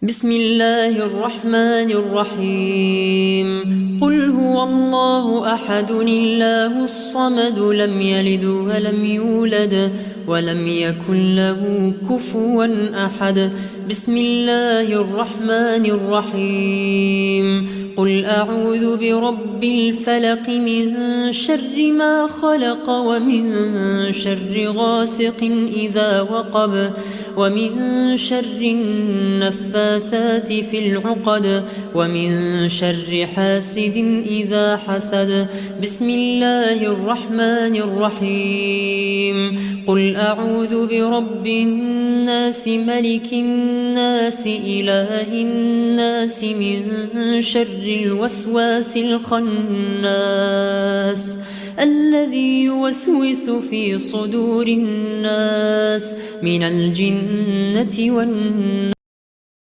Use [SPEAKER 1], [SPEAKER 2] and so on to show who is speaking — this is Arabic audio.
[SPEAKER 1] بسم الله الرحمن الرحيم. قل هو الله أحد الله الصمد لم يلد ولم يولد ولم يكن له كفوا أحد. بسم الله الرحمن الرحيم. قل أعوذ برب الفلق من شر ما خلق ومن شر غاسق إذا وقب ومن شر النفاثات في العقد ومن شر حاسد إذا حسد. بسم الله الرحمن الرحيم. قل أعوذ برب الناس ملك الناس إله الناس من شر الوسواس الخناس الذي يوسوس في صدور الناس من الجنة والناس.